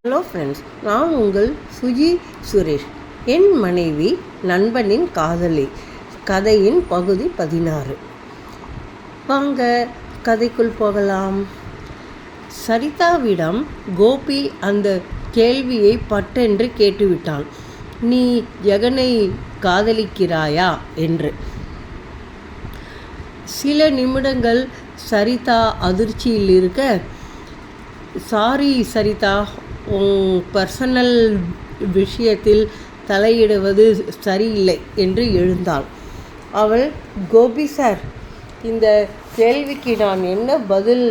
Hello friends, நான் உங்கள் சுஜி சுரேஷ். என் மனைவி நண்பனின் காதலி கதையின் பகுதி 16. வாங்க கதைக்குள் போகலாம். சரிதாவிடம் கோபி அந்த கேள்வியை பட்டென்று கேட்டுவிட்டான். நீ ஜெகனை காதலிக்கிறாயா என்று. சில நிமிடங்கள் சரிதா அதிர்ச்சியில் இருக்க, சாரி சரிதா, உன் பர்சனல் விஷயத்தில் தலையிடுவது சரியில்லை என்று எழுந்தாள். அவள், கோபி சார், இந்த கேள்விக்கு நான் என்ன பதில்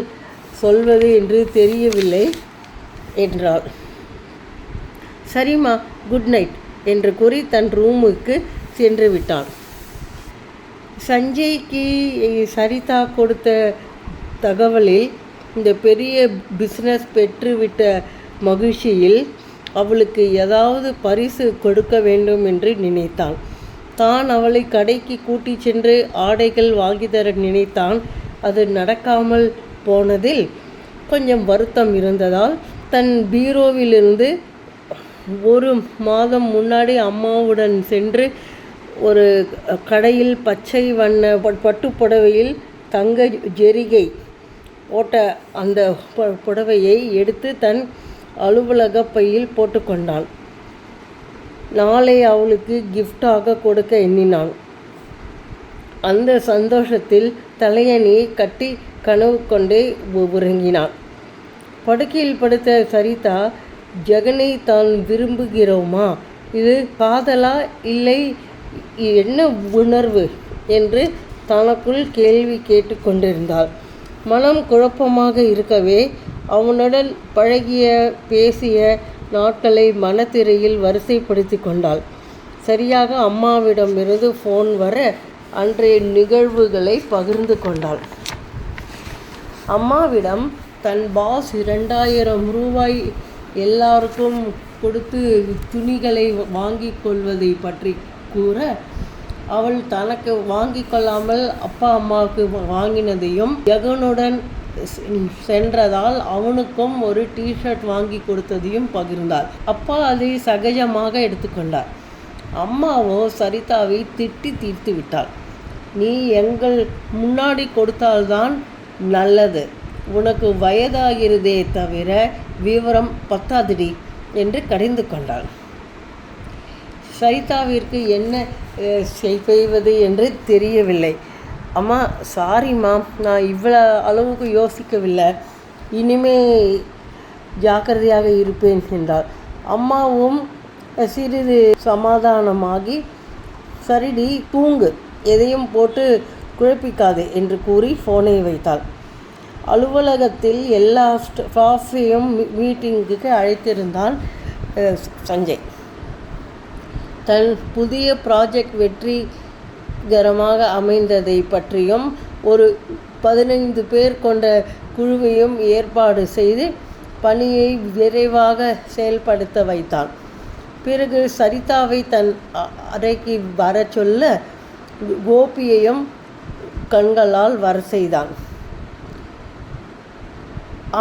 சொல்வது என்று தெரியவில்லை என்றாள். சரிம்மா, குட் நைட் என்று கூறி தன் ரூமுக்கு சென்று விட்டான். சஞ்சய்க்கு சரிதா கொடுத்த தகவலில் இந்த பெரிய பிஸ்னஸ் பெற்றுவிட்ட மகிழ்ச்சியில் அவளுக்கு ஏதாவது பரிசு கொடுக்க வேண்டும் என்று நினைத்தான். தான் அவளை கடைக்கு கூட்டி சென்று ஆடைகள் வாங்கி தர நினைத்தான். அது நடக்காமல் போனதில் கொஞ்சம் வருத்தம் இருந்ததால் தன் பீரோவிலிருந்து ஒரு மாதம் முன்னாடி அம்மாவுடன் சென்று ஒரு கடையில் பச்சை வண்ண பட்டுப்புடவையில் தங்க ஜெரிகை போட்ட அந்த புடவையை எடுத்து தன் அலுவலக பையில் போட்டுக்கொண்டான். நாளை அவளுக்கு கிஃப்டாக கொடுக்க எண்ணினான். அந்த சந்தோஷத்தில் தலையணியை கட்டி கனவு கொண்டே உறங்கினான். படுக்கையில் படுத்த சரிதா, ஜெகனை தான் விரும்புகிறோமா, இது காதலா இல்லை என்ன உணர்வு என்று தனக்குள் கேள்வி கேட்டு கொண்டிருந்தாள். மனம் குழப்பமாக இருக்கவே அவனுடன் பழகிய பேசிய நாட்களை மனத்திரையில் வரிசைப்படுத்தி கொண்டாள். சரியாக அம்மாவிடமிருந்து ஃபோன் வர அன்றைய நிகழ்வுகளை பகிர்ந்து கொண்டாள். அம்மாவிடம் தன் பாஸ் 2000 ரூபாய் எல்லாருக்கும் கொடுத்து துணிகளை வாங்கி கொள்வதை பற்றி கூற, அவள் தனக்கு வாங்கி கொள்ளாமல் அப்பா அம்மாவுக்கு வாங்கினதையும், ஜெகனுடன் சென்றதால் அவனுக்கும் ஒரு டிஷர்ட் வாங்கி கொடுத்ததையும் பகிர்ந்தாள். அப்பா அதை சகஜமாக எடுத்துக்கொண்டார். அம்மாவோ சரிதாவை திட்டி தீர்த்து விட்டாள். நீ எங்கள் முன்னாடி கொடுத்தால்தான் நல்லது, உனக்கு வயதாகிறதே தவிர விவரம் பத்தாதிடி என்று கடிந்து கொண்டாள். சரிதாவிற்கு என்ன செய்வது என்று தெரியவில்லை. அம்மா, சாரிம்மா, நான் இவ்வளோ அளவுக்கு யோசிக்கவில்லை, இனிமே ஜாக்கிரதையாக இருப்பேன் என்றார். அம்மாவும் சிறிது சமாதானமாகி, சரிடி தூங்கு, எதையும் போட்டு குழப்பிக்காதே என்று கூறி ஃபோனை வைத்தாள். அலுவலகத்தில் எல்லா ஸ்டாஃபையும் மீட்டிங்குக்கு அழைத்திருந்தான் சஞ்சய். தன் புதிய ப்ராஜெக்ட் வெற்றிகரமாக அமைந்ததை பற்றியும் ஒரு 15 பேர் கொண்ட குழுவையும் ஏற்பாடு செய்து பணியை விரைவாக செயல்படுத்த வைத்தான். பிறகு சரிதாவை தன் அறைக்கு வர சொல்ல கோபியையும் கண்களால் வர செய்தான்.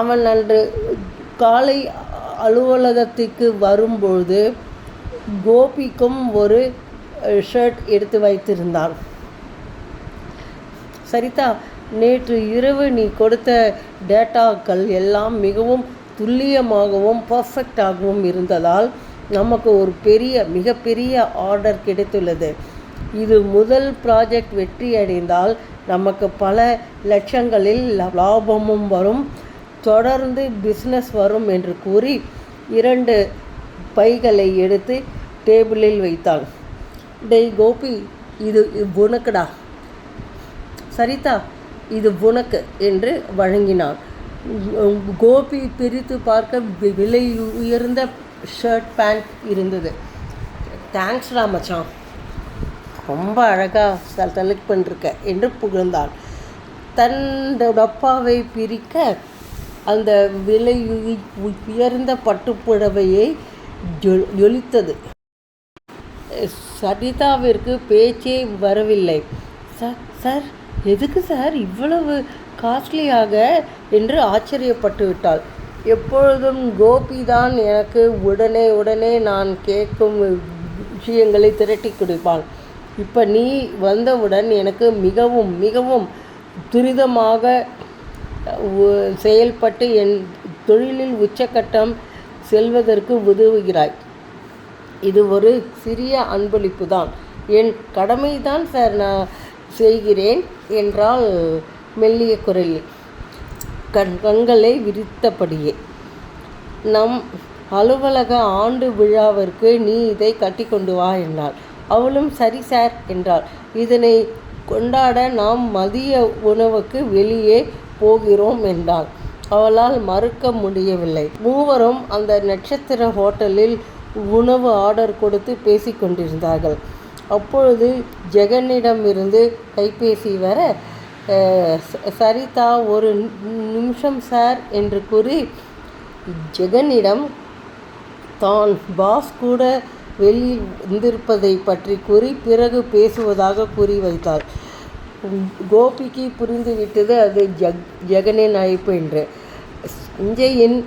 அவன் அன்று காலை அலுவலகத்துக்கு வரும்பொழுது கோபிக்கும் ஒரு ஷர்ட் எடுத்து வைத்திருந்தான். சரிதா, நேற்று இரவு நீ கொடுத்த டேட்டாக்கள் எல்லாம் மிகவும் துல்லியமாகவும் பர்ஃபெக்டாகவும் இருந்ததால் நமக்கு ஒரு மிகப்பெரிய ஆர்டர் கிடைத்துள்ளது. இது முதல் ப்ராஜெக்ட் வெற்றி அடைந்தால் நமக்கு பல லட்சங்களில் லாபமும் வரும், தொடர்ந்து பிஸ்னஸ் வரும் என்று கூறி 2 பைகளை எடுத்து டேபிளில் வைத்தாள். டேய் கோபி, இது உனக்குடா. சரிதா, இது உனக்கு என்று வழங்கினான். கோபி பிரித்து பார்க்க விலை உயர்ந்த ஷர்ட் பேண்ட் இருந்தது. தேங்க்ஸ்டா மச்சான், ரொம்ப அழகாக செலக்ட் பண்ணிருக்க என்று புகழ்ந்தான். தன் டப்பாவை பிரிக்க அந்த விலை உயர்ந்த பட்டுப்புடவையை ஜொலித்தது. சரிதாவிற்கு பேச்சே வரவில்லை. சார், எதுக்கு சார் இவ்வளவு காஸ்ட்லியாக என்று ஆச்சரியப்பட்டு விட்டாள். எப்பொழுதும் கோபிதான் எனக்கு உடனே நான் கேட்கும் விஷயங்களை திரட்டி கொடுப்பாள். இப்போ நீ வந்தவுடன் எனக்கு மிகவும் துரிதமாக செயல்பட்டு என் தொழிலில் உச்சக்கட்டம் செல்வதற்கு உதவுகிறாய். இது ஒரு சிறிய அன்பளிப்பு தான். என் கடமை தான் சார், நான் செய்கிறேன் என்றால் மெல்லிய குரலில் கண்களை விரித்தபடியே. நம் அலுவலக ஆண்டு விழாவிற்கு நீ இதை கட்டி கொண்டு வா என்றாள். அவளும் சரி சார் என்றாள். இதனை கொண்டாட நாம் மதிய உணவுக்கு வெளியே போகிறோம் என்றாள். அவளால் மறுக்க முடியவில்லை. மூவரும் அந்த நட்சத்திர ஹோட்டலில் உணவு ஆர்டர் கொடுத்து பேசிக்கொண்டிருந்தார்கள். அப்பொழுது ஜெகனிடமிருந்து கைபேசி வர, சரிதா ஒரு நிமிஷம் சார் என்று கூறி ஜெகனிடம் தான் பாஸ் கூட வெளியில் வந்திருப்பதை பற்றி கூறி பிறகு பேசுவதாக கூறி வைத்தாள். கோபிக்கு புரிந்துவிட்டது அது ஜெகனின் அழைப்பு என்று. சஞ்சயின்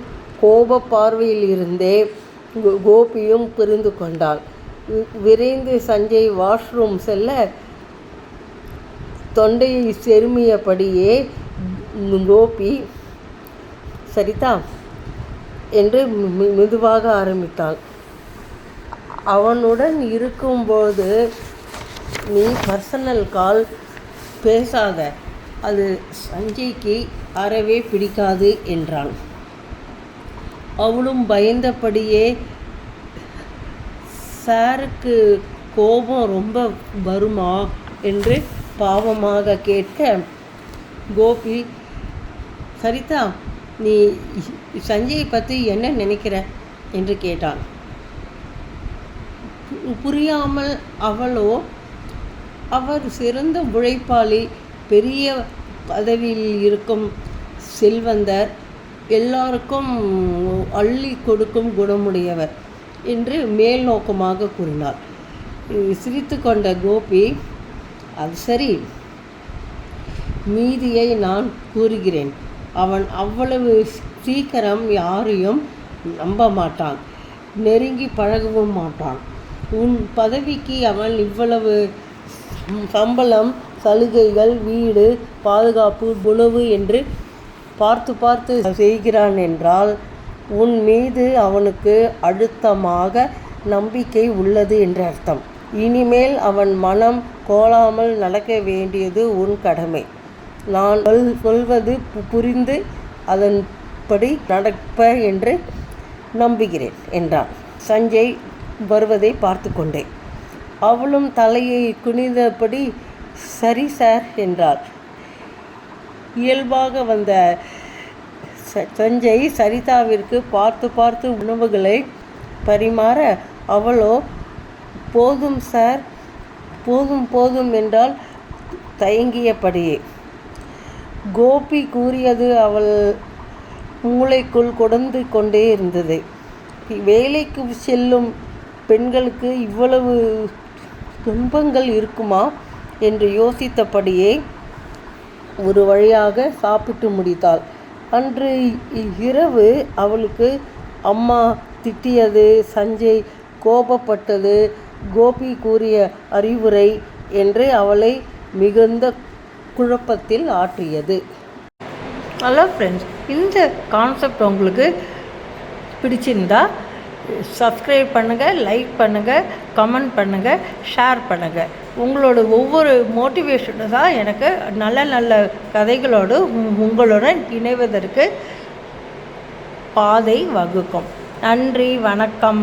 கோப பார்வையில் இருந்தே கோபியும் புரிந்து கொண்டாள். விரைந்து சஞ்சய் வாஷ்ரூம் செல்ல தொண்டையை செருமியபடியே கோபி சரிதா என்று மெதுவாக ஆரம்பித்தாள். அவனுடன் இருக்கும்போது நீ பர்சனல் கால் பேசாத, அது சஞ்சய்க்கு அறவே பிடிக்காது என்றான். அவளும் பயந்தபடியே, சாருக்கு கோபம் ரொம்ப வருமா என்று பாவமாக கேட்க, கோபி சரிதா நீ சஞ்சயை பற்றி என்ன நினைக்கிற என்று கேட்டான். புரியாமல் அவளோ, அவர் சிறந்த உழைப்பாளி, பெரிய பதவியில் இருக்கும் செல்வந்தர், எல்லாருக்கும் அள்ளி கொடுக்கும் குணமுடையவர் என்று மேல் நோக்கமாக கூறினார். சிரித்து கொண்ட கோபி, அது சரி, மீதியை நான் கூறுகிறேன். அவன் அவ்வளவு சீக்கிரம் யாரையும் நம்ப மாட்டான், நெருங்கி பழகவும் மாட்டான். உன் பதவிக்கு அவன் இவ்வளவு சம்பளம், சலுகைகள், வீடு, பாதுகாப்பு, உணவு என்று பார்த்து செய்கிறான் என்றால் உன் மீது அவனுக்கு அழுத்தமாக நம்பிக்கை உள்ளது என்று அர்த்தம். இனிமேல் அவன் மனம் கோலாமல் நடக்க வேண்டியது உன் கடமை. நான் சொல்வது புரிந்து அதன்படி நடப்ப என்று நம்புகிறேன் என்றான். சஞ்சய் வருவதை பார்த்து கொண்டேன். அவளும் தலையை குனிந்தபடி சரி சார் என்றாள். இயல்பாக வந்த சஞ்சய் சரிதாவிற்கு பார்த்து உணவுகளை பரிமாற, அவளோ போதும் சார், போதும் என்றால் தயங்கியபடியே. கோபி கூறியது அவள் மூளைக்குள் கொடந்து கொண்டே இருந்தது. வேலைக்கு செல்லும் பெண்களுக்கு இவ்வளவு துன்பங்கள் இருக்குமா என்று யோசித்தபடியே ஒரு வழியாக சாப்பிட்டு முடித்தாள். அன்று இரவு அவளுக்கு அம்மா திட்டியது, சஞ்சய் கோபப்பட்டது, கோபி கூறிய அறிவுரை என்று அவளை மிகுந்த குழப்பத்தில் ஆற்றியது. ஹலோ ஃப்ரெண்ட்ஸ், இந்த கான்செப்ட் உங்களுக்கு பிடிச்சிருந்தா சப்ஸ்கிரைப் பண்ணுங்கள், லைக் பண்ணுங்கள், கமெண்ட் பண்ணுங்கள், ஷேர் பண்ணுங்கள். உங்களோட ஒவ்வொரு மோட்டிவேஷனும் தான் எனக்கு நல்ல கதைகளோடு உங்களுடன் இணைவதற்கு பாதை வகுக்கும். நன்றி, வணக்கம்.